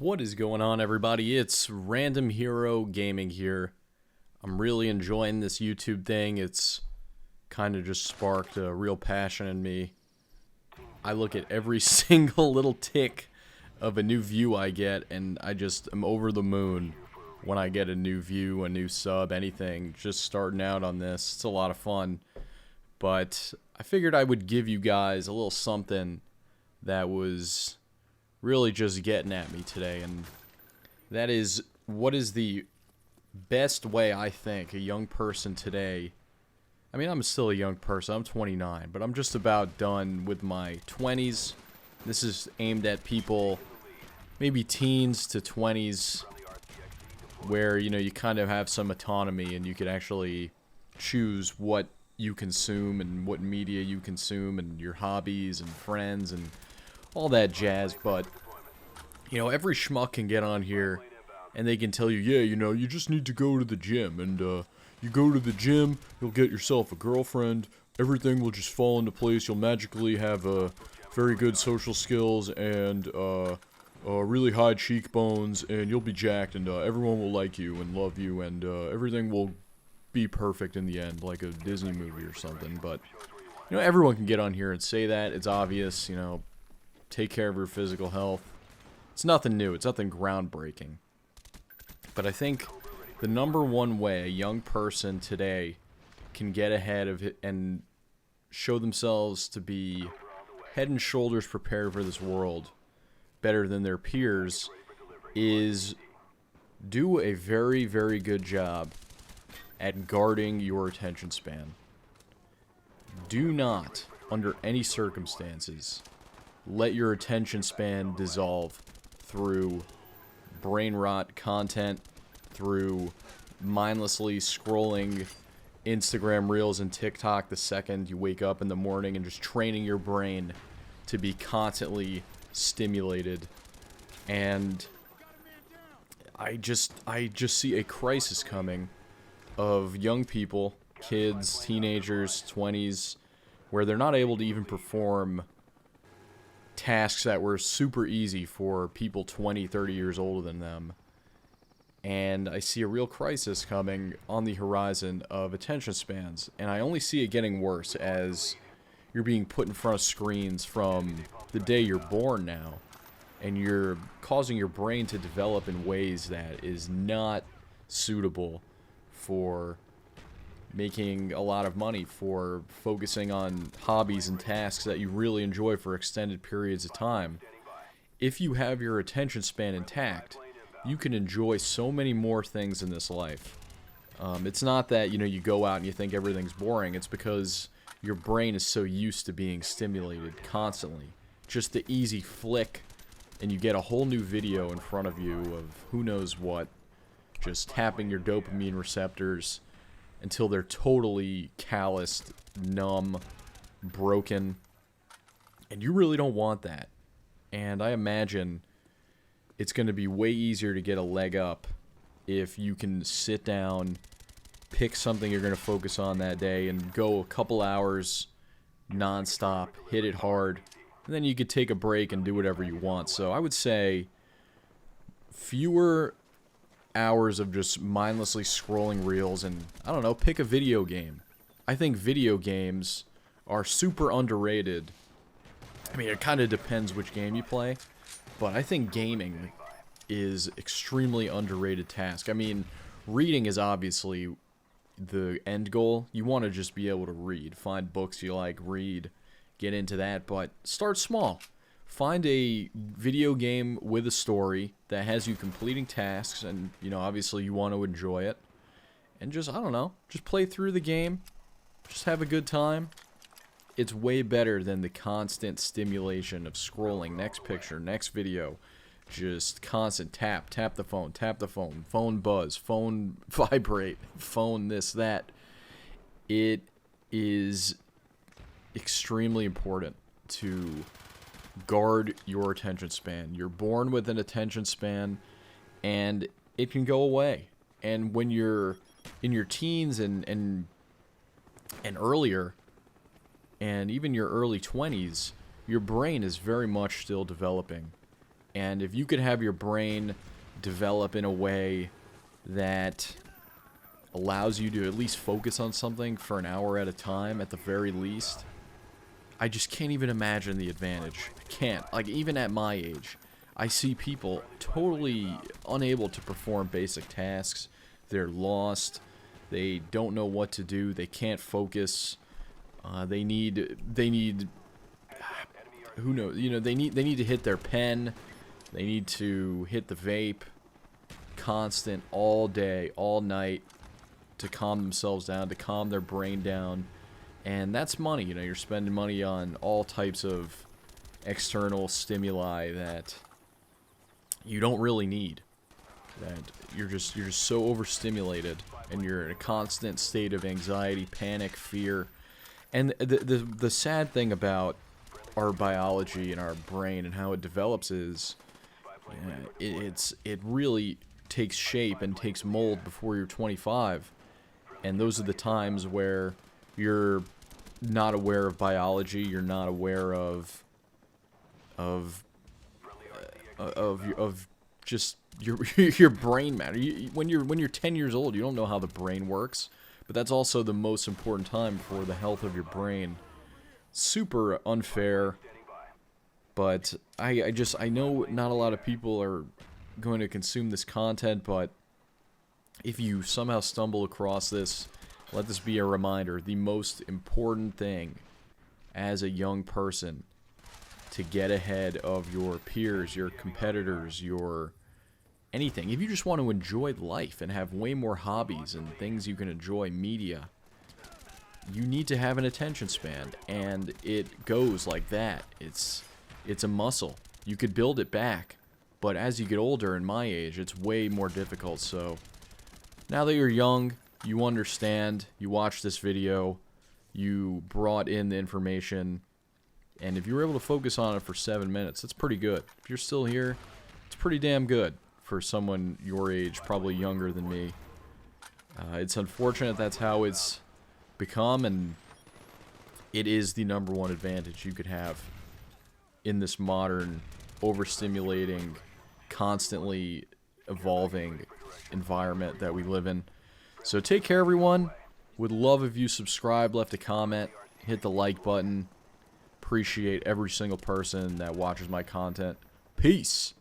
What is going on, everybody? It's Random Hero Gaming here. I'm really enjoying this YouTube thing. It's kind of just sparked a real passion in me. I look at every single little tick of a new view I get, and I just am over the moon when I get a new view, a new sub, anything. Just starting out on this. It's a lot of fun. But I figured I would give you guys a little something that was really just getting at me today, and that is, what is the best way I think a young person today, I mean, I'm still a young person, I'm 29, but I'm just about done with my 20s. This is aimed at people, maybe teens to 20s, where, you know, you kind of have some autonomy and you could actually choose what you consume and what media you consume and your hobbies and friends and all that jazz. But you know, every schmuck can get on here and they can tell you, yeah, you know, you just need to go to the gym, and you go to the gym, you'll get yourself a girlfriend, everything will just fall into place, you'll magically have very good social skills and really high cheekbones, and you'll be jacked, and everyone will like you and love you, and everything will be perfect in the end, like a Disney movie or something. But you know, everyone can get on here and say that. It's obvious, you know, take care of your physical health. It's nothing new. It's nothing groundbreaking. But I think the number one way a young person today can get ahead of it and show themselves to be head and shoulders prepared for this world better than their peers is do a very, very good job at guarding your attention span. Do not, under any circumstances, let your attention span dissolve through brain rot content, through mindlessly scrolling Instagram Reels and TikTok the second you wake up in the morning, and just training your brain to be constantly stimulated. And I just see a crisis coming of young people, kids, teenagers, 20s, where they're not able to even perform tasks that were super easy for people 20, 30 years older than them. And I see a real crisis coming on the horizon of attention spans. And I only see it getting worse as you're being put in front of screens from the day you're born now. And you're causing your brain to develop in ways that is not suitable for making a lot of money, for focusing on hobbies and tasks that you really enjoy for extended periods of time. If you have your attention span intact, you can enjoy so many more things in this life. It's not that, you know, you go out and you think everything's boring. It's because your brain is so used to being stimulated constantly. Just the easy flick, and you get a whole new video in front of you of who knows what, just tapping your dopamine receptors until they're totally calloused, numb, broken. And you really don't want that. And I imagine it's going to be way easier to get a leg up if you can sit down, pick something you're going to focus on that day, and go a couple hours nonstop, hit it hard, and then you could take a break and do whatever you want. So I would say fewer hours of just mindlessly scrolling reels, and I don't know, pick a video game. I think video games are super underrated. I mean, it kind of depends which game you play, but I think gaming is extremely underrated task. I mean, reading is obviously the end goal. You want to just be able to read, find books you like, read, get into that, but start small. Find a video game with a story that has you completing tasks, and, you know, obviously you want to enjoy it. And just, I don't know, just play through the game. Just have a good time. It's way better than the constant stimulation of scrolling, next picture, next video. Just constant tap the phone, phone buzz, phone vibrate, phone this, that. It is extremely important to guard your attention span. You're born with an attention span, and it can go away. And when you're in your teens and earlier, and even your early 20s, your brain is very much still developing. And if you could have your brain develop in a way that allows you to at least focus on something for an hour at a time, at the very least, I just can't even imagine the advantage. I can't. Like, even at my age, I see people totally unable to perform basic tasks. They're lost. They don't know what to do. They can't focus. They need, who knows, you know, they need to hit their pen. They need to hit the vape constant all day, all night to calm themselves down, to calm their brain down. And that's money, you know, you're spending money on all types of external stimuli that you don't really need. That you're just so overstimulated, and you're in a constant state of anxiety, panic, fear. And the sad thing about our biology and our brain and how it develops is it really takes shape and takes mold before you're 25. And those are the times where you're not aware of biology, you're not aware of just your brain matter. When you're 10 years old, you don't know how the brain works, but that's also the most important time for the health of your brain. Super unfair, but I know not a lot of people are going to consume this content, but if you somehow stumble across this, let this be a reminder. The most important thing as a young person to get ahead of your peers, your competitors, your anything. If you just want to enjoy life and have way more hobbies and things you can enjoy, media, you need to have an attention span, and it goes like that. It's a muscle. You could build it back, but as you get older, in my age, it's way more difficult. So now that you're young, you understand, you watched this video, you brought in the information, and if you were able to focus on it for 7 minutes, that's pretty good. If you're still here, it's pretty damn good for someone your age, probably younger than me. It's unfortunate that's how it's become, and it is the #1 advantage you could have in this modern, overstimulating, constantly evolving environment that we live in. So take care, everyone. Would love if you subscribe, left a comment, hit the like button. Appreciate every single person that watches my content. Peace.